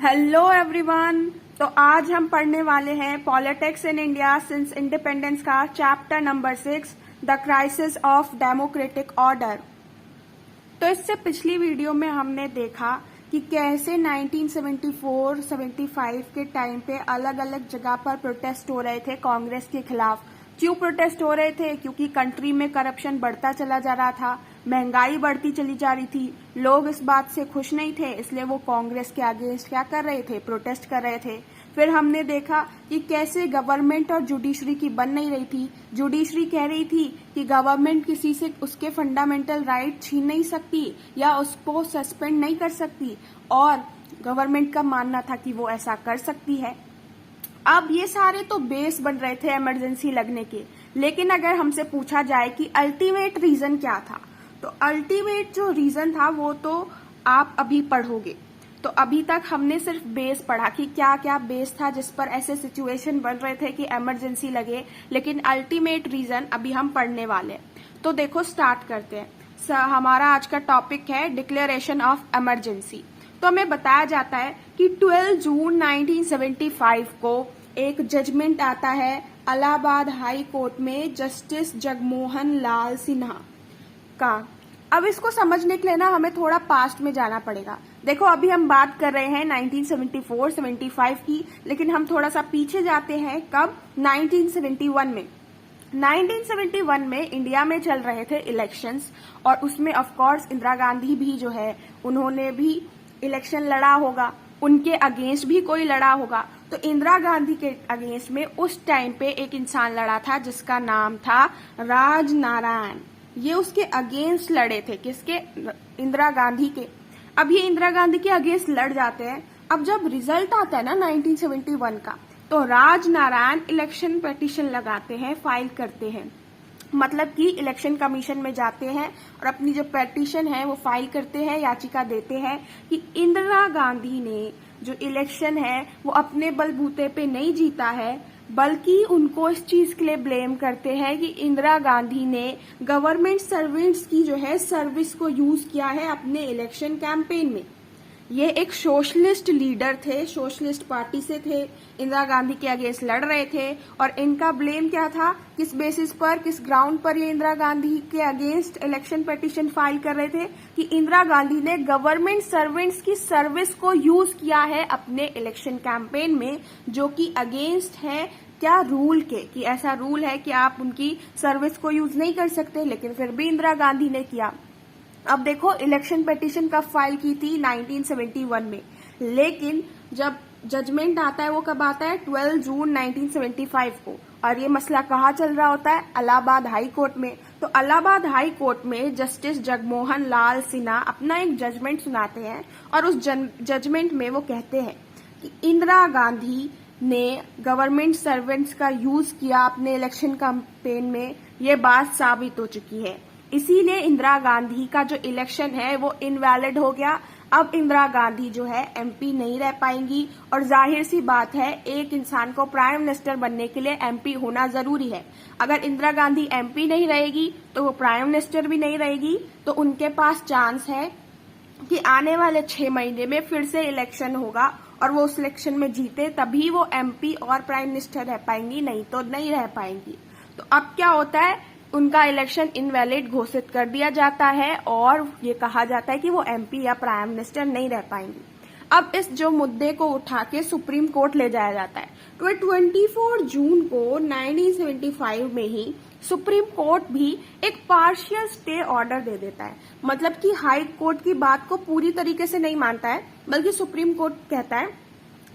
Hello everyone. तो आज हम पढ़ने वाले हैं politics in India since independence का chapter number 6 the crisis of democratic order. तो इससे पिछली वीडियो में हमने देखा कि कैसे 1974-75 के टाइम पे अलग अलग जगह पर प्रोटेस्ट हो रहे थे कांग्रेस के खिलाफ। क्यों प्रोटेस्ट हो रहे थे? क्योंकि कंट्री में करप्शन बढ़ता चला जा रहा था, महंगाई बढ़ती चली जा रही थी, लोग इस बात से खुश नहीं थे, इसलिए वो कांग्रेस के अगेंस्ट क्या कर रहे थे? प्रोटेस्ट कर रहे थे। फिर हमने देखा कि कैसे गवर्नमेंट और जुडिशरी की बन नहीं रही थी। जुडिशरी कह रही थी कि गवर्नमेंट किसी से उसके फंडामेंटल राइट छीन नहीं सकती या उसको सस्पेंड नहीं कर सकती, और गवर्नमेंट का मानना था कि वो ऐसा कर सकती है। अब ये सारे तो बेस बन रहे थे इमरजेंसी लगने के, लेकिन अगर हमसे पूछा जाए कि अल्टीमेट रीजन क्या था, तो अल्टीमेट जो रीजन था वो तो आप अभी पढ़ोगे। तो अभी तक हमने सिर्फ बेस पढ़ा कि क्या क्या बेस था जिस पर ऐसे सिचुएशन बन रहे थे कि इमरजेंसी लगे, लेकिन अल्टीमेट रीजन अभी हम पढ़ने वाले। तो देखो स्टार्ट करते हैं। हमारा आज का टॉपिक है डिक्लेरेशन ऑफ इमरजेंसी। तो हमें बताया जाता है कि 12 जून 1975 को एक जजमेंट आता है इलाहाबाद हाई कोर्ट में जस्टिस जगमोहन लाल सिन्हा का। अब इसको समझने के लिए ना हमें थोड़ा पास्ट में जाना पड़ेगा। देखो अभी हम बात कर रहे हैं 1974-75 की, लेकिन हम थोड़ा सा पीछे जाते हैं। कब? 1971 में। 1971 में इंडिया में चल रहे थे इलेक्शंस, और उसमें ऑफ कोर्स इंदिरा गांधी भी जो है उन्होंने भी इलेक्शन लड़ा होगा, उनके अगेंस्ट भी कोई लड़ा होगा। तो इंदिरा गांधी के अगेंस्ट में उस टाइम पे एक इंसान लड़ा था जिसका नाम था राजनारायण। ये उसके अगेंस्ट लड़े थे। किसके? इंदिरा गांधी के। अब ये इंदिरा गांधी के अगेंस्ट लड़ जाते हैं। अब जब रिजल्ट आता है ना 1971 का, तो राजनारायण इलेक्शन पिटीशन लगाते हैं, फाइल करते हैं। मतलब कि इलेक्शन कमीशन में जाते हैं और अपनी जो पिटीशन है वो फाइल करते हैं, याचिका देते हैं कि इंदिरा गांधी ने जो इलेक्शन है वो अपने बलबूते पे नहीं जीता है, बल्कि उनको इस चीज के लिए ब्लेम करते हैं कि इंदिरा गांधी ने गवर्नमेंट सर्वेंट्स की जो है सर्विस को यूज किया है अपने इलेक्शन कैंपेन में। ये एक सोशलिस्ट लीडर थे, सोशलिस्ट पार्टी से थे, इंदिरा गांधी के अगेंस्ट लड़ रहे थे, और इनका ब्लेम क्या था? किस बेसिस पर, किस ग्राउंड पर ये इंदिरा गांधी के अगेंस्ट इलेक्शन पिटीशन फाइल कर रहे थे? कि इंदिरा गांधी ने गवर्नमेंट सर्वेंट्स की सर्विस को यूज किया है अपने इलेक्शन कैंपेन में, जो कि अगेंस्ट है क्या? रूल के, कि ऐसा रूल है कि आप उनकी सर्विस को यूज नहीं कर सकते, लेकिन फिर भी इंदिरा गांधी ने किया। अब देखो इलेक्शन पिटीशन कब फाइल की थी? 1971 में। लेकिन जब जजमेंट आता है वो कब आता है? 12 जून 1975 को। और ये मसला कहाँ चल रहा होता है? इलाहाबाद हाई कोर्ट में। तो इलाहाबाद हाई कोर्ट में जस्टिस जगमोहन लाल सिन्हा अपना एक जजमेंट सुनाते हैं, और उस जजमेंट में वो कहते हैं कि इंदिरा गांधी ने गवर्नमेंट सर्वेंट्स का यूज किया अपने इलेक्शन कैंपेन में, ये बात साबित हो चुकी है। इसीलिए इंदिरा गांधी का जो इलेक्शन है वो इनवैलिड हो गया। अब इंदिरा गांधी जो है एमपी नहीं रह पाएंगी, और जाहिर सी बात है एक इंसान को प्राइम मिनिस्टर बनने के लिए एमपी होना जरूरी है। अगर इंदिरा गांधी एमपी नहीं रहेगी तो वो प्राइम मिनिस्टर भी नहीं रहेगी। तो उनके पास चांस है कि आने वाले 6 महीने में फिर से इलेक्शन होगा और वो उस इलेक्शन में जीते, तभी वो एमपी और प्राइम मिनिस्टर रह पाएंगी, नहीं तो नहीं रह पाएंगी। तो अब क्या होता है? उनका इलेक्शन इनवैलिड घोषित कर दिया जाता है, और ये कहा जाता है कि वो एमपी या प्राइम मिनिस्टर नहीं रह पाएंगी। अब इस जो मुद्दे को उठा के सुप्रीम कोर्ट ले जाया जाता है। तो 24 जून को 1975 में ही सुप्रीम कोर्ट भी एक पार्शियल स्टे ऑर्डर दे देता है। मतलब कि हाई कोर्ट की बात को पूरी तरीके से नहीं मानता है, बल्कि सुप्रीम कोर्ट कहता है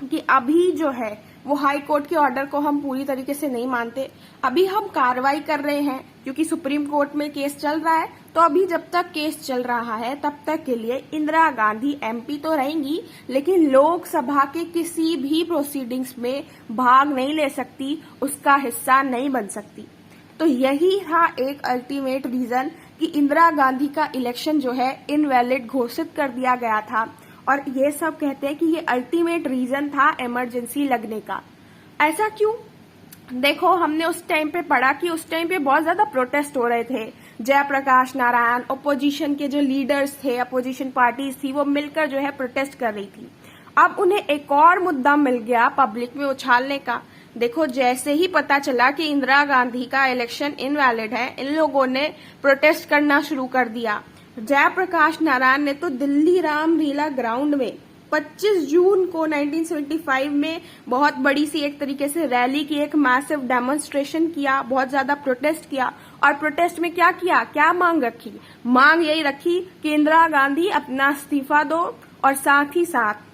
कि अभी जो है वो हाई कोर्ट के ऑर्डर को हम पूरी तरीके से नहीं मानते, अभी हम कार्रवाई कर रहे हैं क्योंकि सुप्रीम कोर्ट में केस चल रहा है। तो अभी जब तक केस चल रहा है तब तक के लिए इंदिरा गांधी एमपी तो रहेंगी, लेकिन लोकसभा के किसी भी प्रोसीडिंग्स में भाग नहीं ले सकती, उसका हिस्सा नहीं बन सकती। तो यही था एक अल्टीमेट रीजन कि इंदिरा गांधी का इलेक्शन जो है इनवैलिड घोषित कर दिया गया था। और ये सब कहते हैं कि ये अल्टीमेट रीजन था इमरजेंसी लगने का। ऐसा क्यों? देखो हमने उस टाइम पे पढ़ा कि उस टाइम पे बहुत ज्यादा प्रोटेस्ट हो रहे थे। जयप्रकाश नारायण, अपोजिशन के जो लीडर्स थे, अपोजिशन पार्टीज थी, वो मिलकर जो है प्रोटेस्ट कर रही थी। अब उन्हें एक और मुद्दा मिल गया पब्लिक में उछालने का। देखो, जैसे ही पता चला कि इंदिरा गांधी का इलेक्शन इनवैलिड है, इन लोगों ने प्रोटेस्ट करना शुरू कर दिया। जयप्रकाश नारायण ने तो दिल्ली रामलीला ग्राउंड में 25 जून को 1975 में बहुत बड़ी सी एक तरीके से रैली की, एक मैसिव डेमोन्स्ट्रेशन किया, बहुत ज्यादा प्रोटेस्ट किया। और प्रोटेस्ट में क्या किया, क्या मांग रखी? मांग यही रखी कि इंदिरा गांधी अपना इस्तीफा दो और साथ ही साथ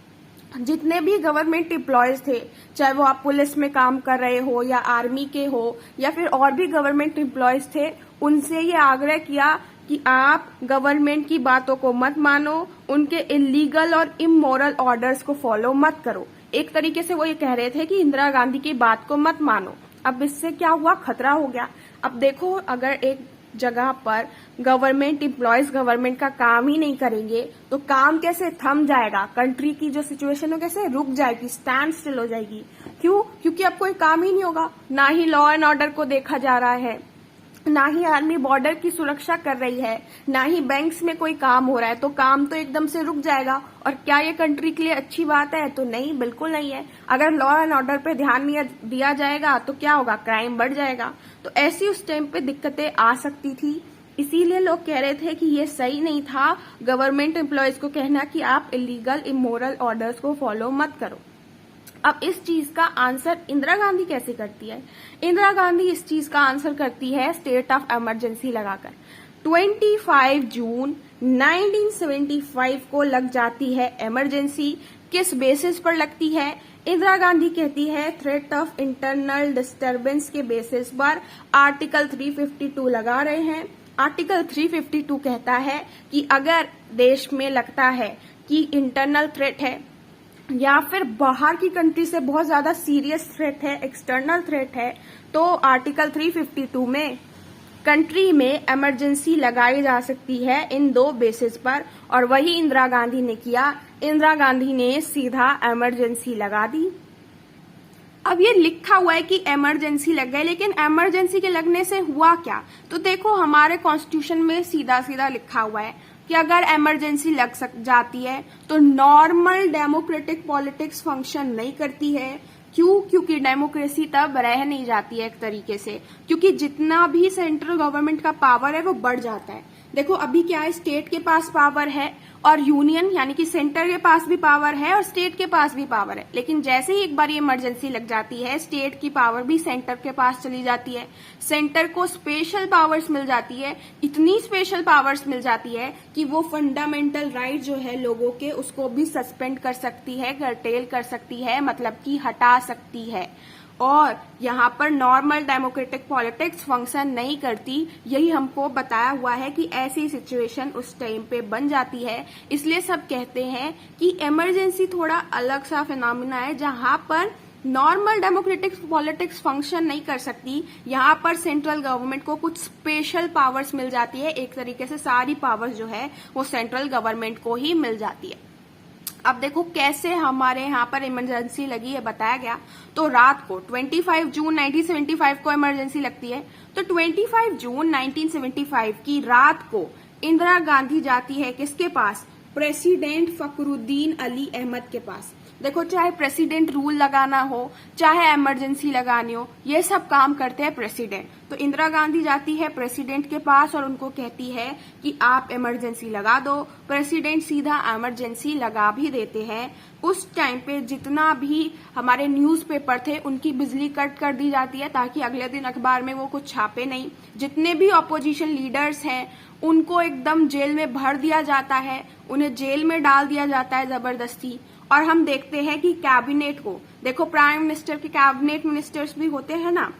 जितने भी गवर्नमेंट एम्प्लॉयज थे, चाहे वो आप पुलिस में काम कर रहे हो या आर्मी के हो या फिर और भी गवर्नमेंट एम्प्लॉयज थे, उनसे ये आग्रह किया कि आप गवर्नमेंट की बातों को मत मानो, उनके इलीगल और इमोरल ऑर्डर्स को फॉलो मत करो। एक तरीके से वो ये कह रहे थे कि इंदिरा गांधी की बात को मत मानो। अब इससे क्या हुआ, खतरा हो गया। अब देखो, अगर एक जगह पर गवर्नमेंट एम्प्लॉयज गवर्नमेंट का काम ही नहीं करेंगे तो काम कैसे थम जाएगा, कंट्री की जो सिचुएशन है कैसे रुक जाएगी, स्टैंड स्टिल हो जाएगी। क्यों? क्योंकि अब कोई काम ही नहीं होगा, ना ही लॉ एंड ऑर्डर को देखा जा रहा है, ना ही आर्मी बॉर्डर की सुरक्षा कर रही है, ना ही बैंक्स में कोई काम हो रहा है, तो काम तो एकदम से रुक जाएगा। और क्या ये कंट्री के लिए अच्छी बात है? तो नहीं, बिल्कुल नहीं है। अगर लॉ एंड ऑर्डर पे ध्यान नहीं दिया जाएगा तो क्या होगा, क्राइम बढ़ जाएगा। तो ऐसी उस टाइम पे दिक्कतें आ सकती थी। इसीलिए लोग कह रहे थे कि ये सही नहीं था गवर्नमेंट एम्प्लॉयज को कहना कि आप इलीगल इमोरल ऑर्डर्स को फॉलो मत करो। अब इस चीज का आंसर इंदिरा गांधी कैसे करती है? इंदिरा गांधी इस चीज का आंसर करती है स्टेट ऑफ इमरजेंसी लगाकर। 25 जून 1975 को लग जाती है इमरजेंसी। किस बेसिस पर लगती है? इंदिरा गांधी कहती है थ्रेट ऑफ इंटरनल डिस्टर्बेंस के बेसिस पर आर्टिकल 352 लगा रहे हैं। आर्टिकल 352 कहता है कि अगर देश में लगता है कि इंटरनल थ्रेट है या फिर बाहर की कंट्री से बहुत ज्यादा सीरियस थ्रेट है, एक्सटर्नल थ्रेट है, तो आर्टिकल 352 में कंट्री में इमरजेंसी लगाई जा सकती है इन दो बेसिस पर। और वही इंदिरा गांधी ने किया। इंदिरा गांधी ने सीधा इमरजेंसी लगा दी। अब ये लिखा हुआ है कि इमरजेंसी लग गई, लेकिन इमरजेंसी के लगने से हुआ क्या? तो देखो, हमारे कॉन्स्टिट्यूशन में सीधा सीधा लिखा हुआ है कि अगर इमरजेंसी लग जाती है तो नॉर्मल डेमोक्रेटिक पॉलिटिक्स फंक्शन नहीं करती है। क्यों? क्योंकि डेमोक्रेसी तब रह नहीं जाती है एक तरीके से, क्योंकि जितना भी सेंट्रल गवर्नमेंट का पावर है वो बढ़ जाता है। देखो, अभी क्या है, स्टेट के पास पावर है और यूनियन यानी कि सेंटर के पास भी पावर है और स्टेट के पास भी पावर है। लेकिन जैसे ही एक बार ये इमरजेंसी लग जाती है, स्टेट की पावर भी सेंटर के पास चली जाती है। सेंटर को स्पेशल पावर्स मिल जाती है, इतनी स्पेशल पावर्स मिल जाती है कि वो फंडामेंटल राइट जो है लोगों के, उसको भी सस्पेंड कर सकती है, कर्टेल कर सकती है, मतलब कि हटा सकती है। और यहाँ पर नॉर्मल डेमोक्रेटिक पॉलिटिक्स फंक्शन नहीं करती। यही हमको बताया हुआ है कि ऐसी सिचुएशन उस टाइम पे बन जाती है। इसलिए सब कहते हैं कि इमरजेंसी थोड़ा अलग सा फिनोमिना है, जहाँ पर नॉर्मल डेमोक्रेटिक पॉलिटिक्स फंक्शन नहीं कर सकती। यहाँ पर सेंट्रल गवर्नमेंट को कुछ स्पेशल पावर्स मिल जाती है। एक तरीके से सारी पावर्स जो है वो सेंट्रल गवर्नमेंट को ही मिल जाती है। अब देखो कैसे हमारे यहाँ पर इमरजेंसी लगी है, बताया गया। तो रात को 25 जून 1975 को इमरजेंसी लगती है। तो 25 जून 1975 की रात को इंदिरा गांधी जाती है किसके पास? प्रेसिडेंट फखरुद्दीन अली अहमद के पास। देखो, चाहे प्रेसिडेंट रूल लगाना हो, चाहे इमरजेंसी लगानी हो, ये सब काम करते हैं प्रेसिडेंट। तो इंदिरा गांधी जाती है प्रेसिडेंट के पास और उनको कहती है कि आप इमरजेंसी लगा दो। प्रेसिडेंट सीधा इमरजेंसी लगा भी देते हैं। उस टाइम पे जितना भी हमारे न्यूज़पेपर थे उनकी बिजली कट कर दी जाती है ताकि अगले दिन अखबार में वो कुछ छापे नहीं। जितने भी ऑपोजिशन लीडर्स हैं उनको एकदम जेल में भर दिया जाता है, उन्हें जेल में डाल दिया जाता है जबरदस्ती। और हम देखते हैं कि कैबिनेट को, देखो प्राइम मिनिस्टर के कैबिनेट मिनिस्टर्स भी होते हैं ना,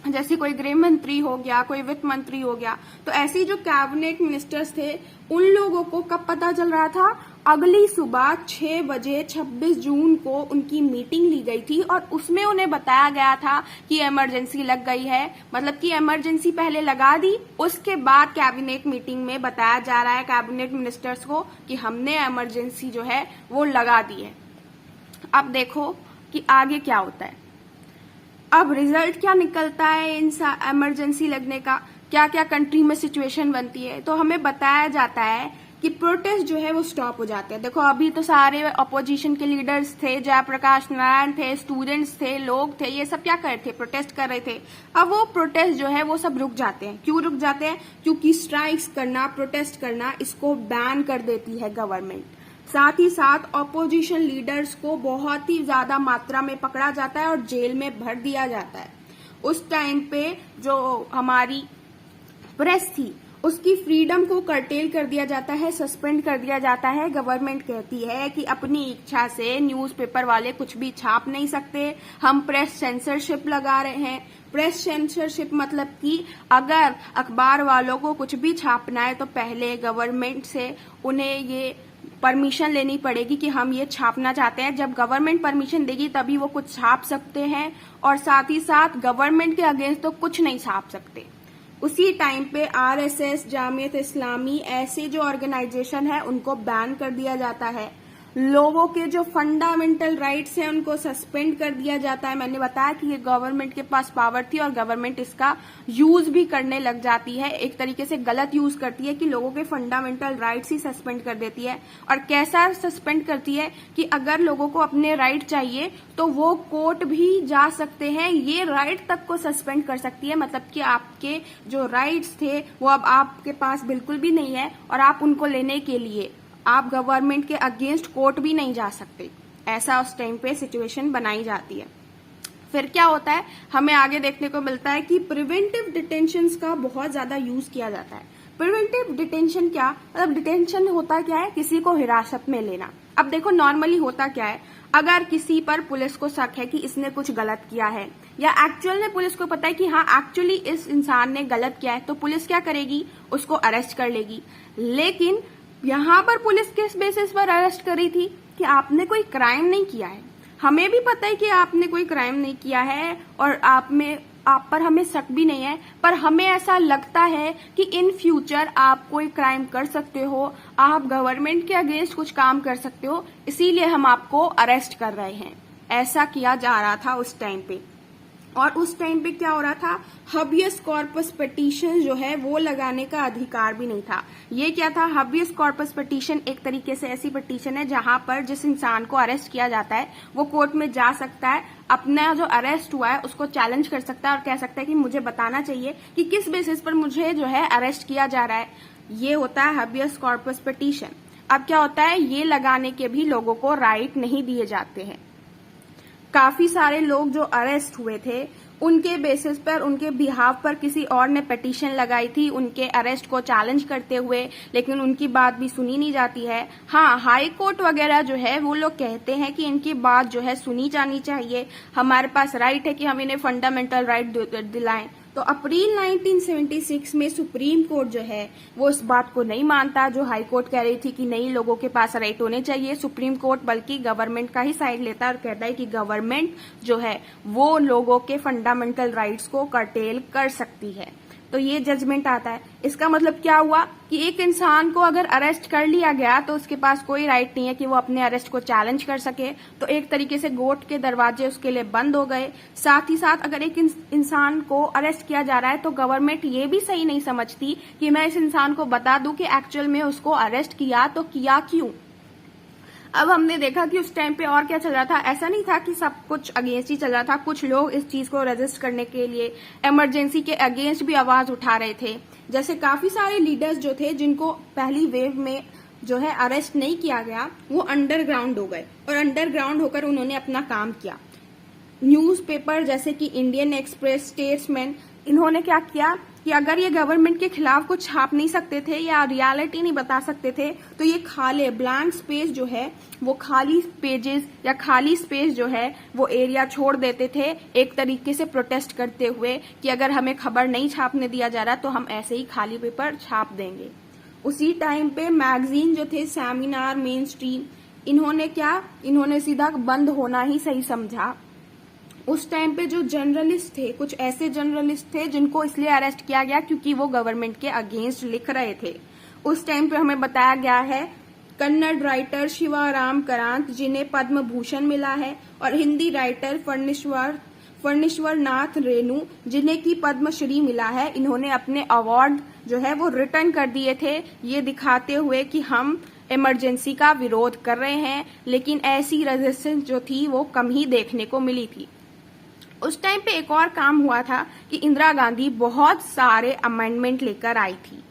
जैसे कोई गृह मंत्री हो गया, कोई वित्त मंत्री हो गया, तो ऐसे जो कैबिनेट मिनिस्टर्स थे उन लोगों को कब पता चल रहा था? अगली सुबह 6 बजे 26 जून को उनकी मीटिंग ली गई थी और उसमें उन्हें बताया गया था कि इमरजेंसी लग गई है। मतलब कि इमरजेंसी पहले लगा दी, उसके बाद कैबिनेट मीटिंग में बताया जा रहा है कैबिनेट मिनिस्टर्स को कि हमने इमरजेंसी जो है वो लगा दी है। अब देखो कि आगे क्या होता है। अब रिजल्ट क्या निकलता है इन इमरजेंसी लगने का, क्या क्या कंट्री में सिचुएशन बनती है। तो हमें बताया जाता है कि प्रोटेस्ट जो है वो स्टॉप हो जाते हैं। देखो अभी तो सारे अपोजिशन के लीडर्स थे, जयप्रकाश नारायण थे, स्टूडेंट्स थे, लोग थे, ये सब क्या कर रहे थे, प्रोटेस्ट कर रहे थे। अब वो प्रोटेस्ट जो है वो सब रुक जाते हैं। क्यों रुक जाते हैं? क्योंकि स्ट्राइक्स करना, प्रोटेस्ट करना, इसको बैन कर देती है गवर्नमेंट। साथ ही साथ ऑपोजिशन लीडर्स को बहुत ही ज्यादा मात्रा में पकड़ा जाता है और जेल में भर दिया जाता है। उस टाइम पे जो हमारी प्रेस थी उसकी फ्रीडम को कर्टेल कर दिया जाता है, सस्पेंड कर दिया जाता है। गवर्नमेंट कहती है कि अपनी इच्छा से न्यूज़पेपर वाले कुछ भी छाप नहीं सकते, हम प्रेस सेंसरशिप लगा रहे हैं। प्रेस सेंसरशिप मतलब कि अगर अखबार वालों को कुछ भी छापना है तो पहले गवर्नमेंट से उन्हें ये परमिशन लेनी पड़ेगी कि हम ये छापना चाहते हैं। जब गवर्नमेंट परमिशन देगी तभी वो कुछ छाप सकते हैं, और साथ ही साथ गवर्नमेंट के अगेंस्ट तो कुछ नहीं छाप सकते। उसी टाइम पे आरएसएस, जामियत इस्लामी, ऐसे जो ऑर्गेनाइजेशन है उनको बैन कर दिया जाता है। लोगों के जो फंडामेंटल राइट्स हैं उनको सस्पेंड कर दिया जाता है। मैंने बताया कि ये गवर्नमेंट के पास पावर थी और गवर्नमेंट इसका यूज भी करने लग जाती है, एक तरीके से गलत यूज करती है कि लोगों के फंडामेंटल राइट्स ही सस्पेंड कर देती है। और कैसा सस्पेंड करती है कि अगर लोगों को अपने राइट चाहिए तो वो कोर्ट भी जा सकते हैं, ये राइट तक को सस्पेंड कर सकती है। मतलब कि आपके जो राइट्स थे वो अब आपके पास बिल्कुल भी नहीं है और आप उनको लेने के लिए आप गवर्नमेंट के अगेंस्ट कोर्ट भी नहीं जा सकते। ऐसा उस टाइम पे सिचुएशन बनाई जाती है। फिर क्या होता है, हमें आगे देखने को मिलता है कि प्रिवेंटिव डिटेंशंस का बहुत ज्यादा यूज किया जाता है। प्रिवेंटिव डिटेंशन क्या मतलब, डिटेंशन होता क्या है, किसी को हिरासत में लेना। अब देखो नॉर्मली होता क्या है, अगर किसी पर पुलिस को शक है कि इसने कुछ गलत किया है या एक्चुअल में पुलिस को पता है कि हाँ एक्चुअली इस इंसान ने गलत किया है, तो पुलिस क्या करेगी, उसको अरेस्ट कर लेगी। लेकिन यहाँ पर पुलिस किस बेसिस पर अरेस्ट करी थी कि आपने कोई क्राइम नहीं किया है। हमें भी पता है कि आपने कोई क्राइम नहीं किया है और आप पर हमें शक भी नहीं है, पर हमें ऐसा लगता है कि इन फ्यूचर आप कोई क्राइम कर सकते हो, आप गवर्नमेंट के अगेंस्ट कुछ काम कर सकते हो, इसीलिए हम आपको अरेस्ट कर रहे हैं। ऐसा किया जा रहा था उस टाइम पे। और उस टाइम पे क्या हो रहा था, हबियस कॉर्पस पिटीशन जो है वो लगाने का अधिकार भी नहीं था। ये क्या था, हबियस कॉर्पस पिटीशन एक तरीके से ऐसी पिटीशन है जहां पर जिस इंसान को अरेस्ट किया जाता है वो कोर्ट में जा सकता है, अपना जो अरेस्ट हुआ है उसको चैलेंज कर सकता है और कह सकता है कि मुझे बताना चाहिए कि किस बेसिस पर मुझे जो है अरेस्ट किया जा रहा है। ये होता है हबियस कॉर्पस पिटीशन। अब क्या होता है, ये लगाने के भी लोगों को राइट नहीं दिए जाते हैं। काफी सारे लोग जो अरेस्ट हुए थे उनके बेसिस पर, उनके बिहाफ पर किसी और ने पिटीशन लगाई थी उनके अरेस्ट को चैलेंज करते हुए, लेकिन उनकी बात भी सुनी नहीं जाती है। हाँ, हाई कोर्ट वगैरह जो है वो लोग कहते हैं कि इनकी बात जो है सुनी जानी चाहिए, हमारे पास राइट है कि हम इन्हें फंडामेंटल राइट दिलाएं। तो अप्रैल 1976 में सुप्रीम कोर्ट जो है वो इस बात को नहीं मानता जो हाई कोर्ट कह रही थी कि नहीं, लोगों के पास राइट होने चाहिए। सुप्रीम कोर्ट बल्कि गवर्नमेंट का ही साइड लेता है और कहता है कि गवर्नमेंट जो है वो लोगों के फंडामेंटल राइट्स को कर्टेल कर सकती है। तो ये जजमेंट आता है। इसका मतलब क्या हुआ कि एक इंसान को अगर अरेस्ट कर लिया गया तो उसके पास कोई राइट नहीं है कि वो अपने अरेस्ट को चैलेंज कर सके। तो एक तरीके से कोर्ट के दरवाजे उसके लिए बंद हो गए। साथ ही साथ अगर एक इंसान को अरेस्ट किया जा रहा है तो गवर्नमेंट ये भी सही नहीं समझती कि मैं इस इंसान को बता दूं कि एक्चुअल में उसको अरेस्ट किया तो किया क्यों। अब हमने देखा कि उस टाइम पे और क्या चल रहा था, ऐसा नहीं था कि सब कुछ अगेंस्ट ही चल रहा था। कुछ लोग इस चीज को रजिस्ट करने के लिए इमरजेंसी के अगेंस्ट भी आवाज उठा रहे थे। जैसे काफी सारे लीडर्स जो थे जिनको पहली वेव में जो है अरेस्ट नहीं किया गया वो अंडरग्राउंड हो गए और अंडरग्राउंड होकर उन्होंने अपना काम किया। न्यूज़पेपर जैसे कि इंडियन एक्सप्रेस, स्टेट्समैन, इन्होंने क्या किया कि अगर ये गवर्नमेंट के खिलाफ कुछ छाप नहीं सकते थे या रियलिटी नहीं बता सकते थे तो ये खाली ब्लैंक स्पेस जो है वो खाली पेजेस या खाली स्पेस जो है वो एरिया छोड़ देते थे, एक तरीके से प्रोटेस्ट करते हुए कि अगर हमें खबर नहीं छापने दिया जा रहा तो हम ऐसे ही खाली पेपर छाप देंगे। उसी टाइम पे मैगजीन जो थे, सेमिनार, मेन स्ट्रीम, इन्होंने सीधा बंद होना ही सही समझा। उस टाइम पे जो जर्नलिस्ट थे, कुछ ऐसे जर्नलिस्ट थे जिनको इसलिए अरेस्ट किया गया क्योंकि वो गवर्नमेंट के अगेंस्ट लिख रहे थे। उस टाइम पे हमें बताया गया है कन्नड़ राइटर शिवाराम करांत जिन्हें पद्म भूषण मिला है और हिंदी राइटर फणीश्वर नाथ रेणु, जिन्हें की पद्मश्री मिला है, इन्होंने अपने अवार्ड जो है वो रिटर्न कर दिए थे, ये दिखाते हुए कि हम इमरजेंसी का विरोध कर रहे हैं। लेकिन ऐसी रेजिस्टेंस जो थी वो कम ही देखने को मिली थी। उस टाइम पे एक और काम हुआ था कि इंदिरा गांधी बहुत सारे अमेंडमेंट लेकर आई थी।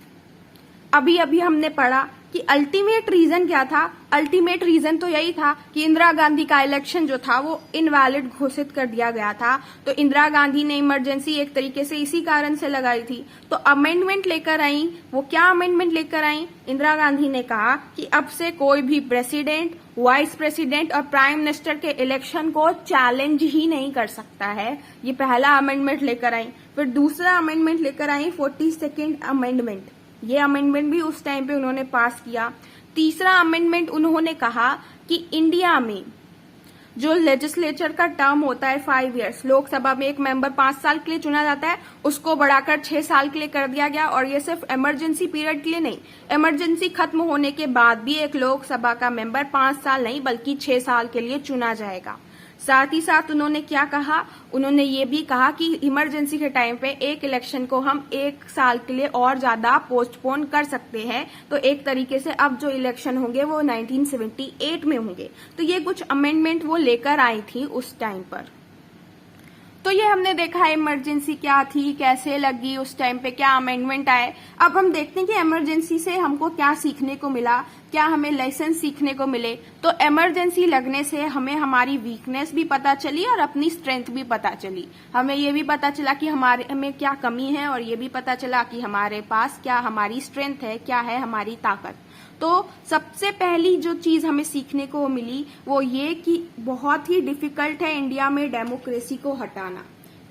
अभी अभी हमने पढ़ा कि अल्टीमेट रीजन क्या था। अल्टीमेट रीजन तो यही था कि इंदिरा गांधी का इलेक्शन जो था वो इनवैलिड घोषित कर दिया गया था। तो इंदिरा गांधी ने इमरजेंसी एक तरीके से इसी कारण से लगाई थी। तो अमेंडमेंट लेकर आई। वो क्या अमेंडमेंट लेकर आई? इंदिरा गांधी ने कहा कि अब से कोई भी प्रेसिडेंट, वाइस प्रेसिडेंट और प्राइम मिनिस्टर के इलेक्शन को चैलेंज ही नहीं कर सकता है। ये पहला अमेंडमेंट लेकर आई। फिर दूसरा अमेंडमेंट लेकर आई 42nd अमेंडमेंट। ये अमेंडमेंट भी उस टाइम पे उन्होंने पास किया। तीसरा अमेंडमेंट उन्होंने कहा कि इंडिया में जो लेजिस्लेचर का टर्म होता है 5 इयर्स, लोकसभा में एक मेंबर 5 साल के लिए चुना जाता है, उसको बढ़ाकर 6 साल के लिए कर दिया गया। और ये सिर्फ इमरजेंसी पीरियड के लिए नहीं, इमरजेंसी खत्म होने के बाद भी एक लोकसभा का मेंबर 5 साल नहीं बल्कि 6 साल के लिए चुना जाएगा। साथ ही साथ उन्होंने क्या कहा? उन्होंने ये भी कहा कि इमरजेंसी के टाइम पे एक इलेक्शन को हम 1 साल के लिए और ज्यादा पोस्टपोन कर सकते हैं। तो एक तरीके से अब जो इलेक्शन होंगे वो 1978 में होंगे। तो ये कुछ अमेंडमेंट वो लेकर आई थी उस टाइम पर। तो ये हमने देखा इमरजेंसी क्या थी, कैसे लगी, उस टाइम पे क्या अमेंडमेंट आए। अब हम देखते हैं कि इमरजेंसी से हमको क्या सीखने को मिला, क्या हमें लेसन सीखने को मिले। तो इमरजेंसी लगने से हमें हमारी वीकनेस भी पता चली और अपनी स्ट्रेंथ भी पता चली। हमें ये भी पता चला कि हमें क्या कमी है और ये भी पता चला कि हमारे पास क्या हमारी स्ट्रेंथ है, क्या है हमारी ताकत। तो सबसे पहली जो चीज हमें सीखने को मिली वो ये कि बहुत ही डिफिकल्ट है इंडिया में डेमोक्रेसी को हटाना।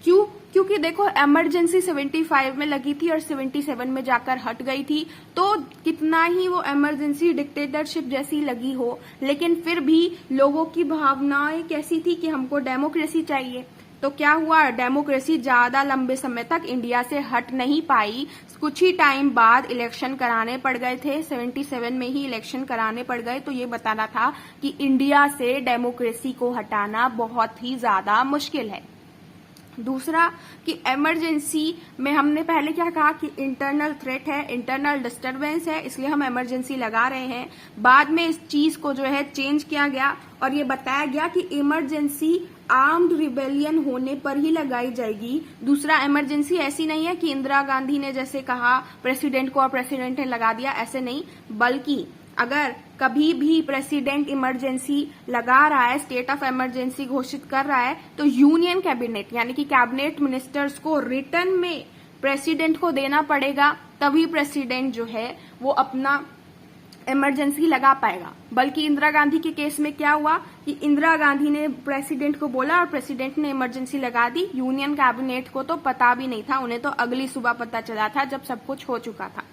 क्यों? क्योंकि देखो इमरजेंसी 75 में लगी थी और 77 में जाकर हट गई थी। तो कितना ही वो इमरजेंसी डिक्टेटरशिप जैसी लगी हो, लेकिन फिर भी लोगों की भावनाएं कैसी थी कि हमको डेमोक्रेसी चाहिए। तो क्या हुआ? डेमोक्रेसी ज्यादा लंबे समय तक इंडिया से हट नहीं पाई। कुछ ही टाइम बाद इलेक्शन कराने पड़ गए थे, 77 में ही इलेक्शन कराने पड़ गए। तो ये बताना था कि इंडिया से डेमोक्रेसी को हटाना बहुत ही ज्यादा मुश्किल है। दूसरा कि इमरजेंसी में हमने पहले क्या कहा कि इंटरनल थ्रेट है, इंटरनल डिस्टरबेंस है, इसलिए हम इमरजेंसी लगा रहे हैं। बाद में इस चीज को जो है चेंज किया गया और ये बताया गया कि इमरजेंसी आर्म्ड रिबेलियन होने पर ही लगाई जाएगी। दूसरा, इमरजेंसी ऐसी नहीं है कि इंदिरा गांधी ने जैसे कहा प्रेसिडेंट को और प्रेसिडेंट ने लगा दिया, ऐसे नहीं, बल्कि अगर कभी भी प्रेसिडेंट इमरजेंसी लगा रहा है, स्टेट ऑफ इमरजेंसी घोषित कर रहा है, तो यूनियन कैबिनेट यानी कि कैबिनेट मिनिस्टर्स को रिटर्न में प्रेसिडेंट को देना पड़ेगा, तभी प्रेसिडेंट जो है वो अपना इमरजेंसी लगा पाएगा। बल्कि इंदिरा गांधी के केस में क्या हुआ कि इंदिरा गांधी ने प्रेसिडेंट को बोला और प्रेसिडेंट ने इमरजेंसी लगा दी। यूनियन कैबिनेट को तो पता भी नहीं था, उन्हें तो अगली सुबह पता चला था जब सब कुछ हो चुका था।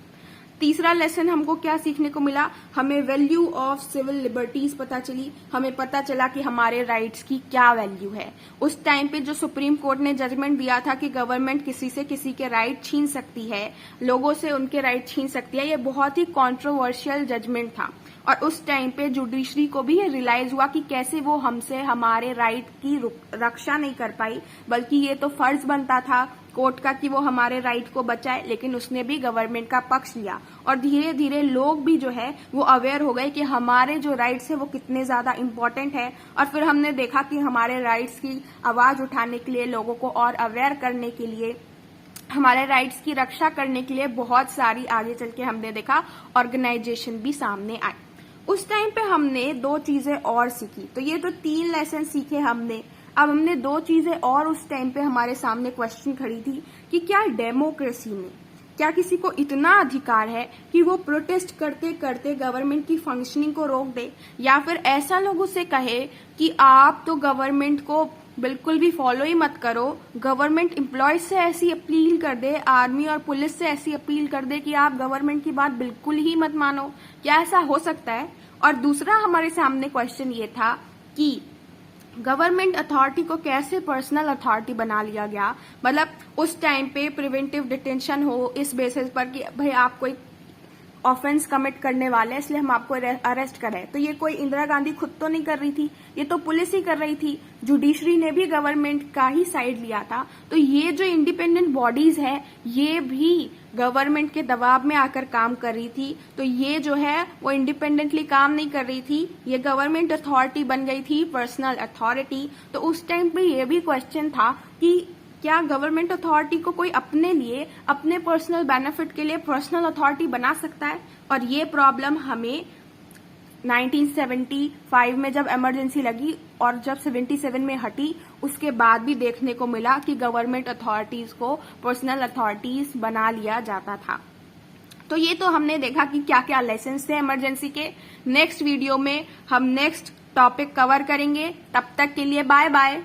तीसरा लेसन हमको क्या सीखने को मिला? हमें वैल्यू ऑफ सिविल लिबर्टीज पता चली। हमें पता चला कि हमारे राइट्स की क्या वैल्यू है। उस टाइम पे जो सुप्रीम कोर्ट ने जजमेंट दिया था कि गवर्नमेंट किसी से किसी के राइट छीन सकती है, लोगों से उनके राइट छीन सकती है, ये बहुत ही कॉन्ट्रोवर्शियल जजमेंट था। और उस टाइम पे जुडिशरी को भी ये रियलाइज हुआ कि कैसे वो हमसे हमारे राइट की रक्षा नहीं कर पाई, बल्कि ये तो फर्ज बनता था कोर्ट का कि वो हमारे राइट को बचाए। लेकिन उसने भी गवर्नमेंट का पक्ष लिया और धीरे धीरे लोग भी जो है वो अवेयर हो गए कि हमारे जो राइट्स है वो कितने ज्यादा इम्पोर्टेंट है। और फिर हमने देखा कि हमारे राइट्स की आवाज उठाने के लिए, लोगों को और अवेयर करने के लिए, हमारे राइट्स की रक्षा करने के लिए बहुत सारी आगे चल के हमने देखा ऑर्गेनाइजेशन भी सामने आई। उस टाइम पे हमने 2 चीजें और सीखी। तो ये तो 3 लेसन सीखे हमने। अब हमने 2 चीजें और उस टाइम पे हमारे सामने क्वेश्चन खड़ी थी कि क्या डेमोक्रेसी में क्या किसी को इतना अधिकार है कि वो प्रोटेस्ट करते करते गवर्नमेंट की फंक्शनिंग को रोक दे, या फिर ऐसा लोगों से कहे कि आप तो गवर्नमेंट को बिल्कुल भी फॉलो ही मत करो, गवर्नमेंट एम्प्लॉयज से ऐसी अपील कर दे, आर्मी और पुलिस से ऐसी अपील कर दे कि आप गवर्नमेंट की बात बिल्कुल ही मत मानो। क्या ऐसा हो सकता है? और दूसरा हमारे सामने क्वेश्चन ये था कि गवर्नमेंट अथॉरिटी को कैसे पर्सनल अथॉरिटी बना लिया गया। मतलब उस टाइम पे प्रिवेंटिव डिटेंशन हो इस बेसिस पर कि भाई आप कोई ऑफेंस कमिट करने वाले हैं, इसलिए हम आपको अरेस्ट करें। तो ये कोई इंदिरा गांधी खुद तो नहीं कर रही थी, ये तो पुलिस ही कर रही थी। जुडिशरी ने भी गवर्नमेंट का ही साइड लिया था। तो ये जो इंडिपेंडेंट बॉडीज है ये भी गवर्नमेंट के दबाव में आकर काम कर रही थी। तो ये जो है वो इंडिपेंडेंटली काम नहीं कर रही थी, ये गवर्नमेंट अथॉरिटी बन गई थी, पर्सनल अथॉरिटी। तो उस टाइम पे ये भी क्वेश्चन था कि क्या गवर्नमेंट अथॉरिटी को कोई अपने लिए, अपने पर्सनल बेनिफिट के लिए पर्सनल अथॉरिटी बना सकता है? और ये प्रॉब्लम हमें 1975 में जब इमरजेंसी लगी और जब 77 में हटी, उसके बाद भी देखने को मिला कि गवर्नमेंट अथॉरिटीज को पर्सनल अथॉरिटीज बना लिया जाता था। तो ये तो हमने देखा कि क्या क्या लेसन थे इमरजेंसी के। नेक्स्ट वीडियो में हम नेक्स्ट टॉपिक कवर करेंगे। तब तक के लिए बाय बाय।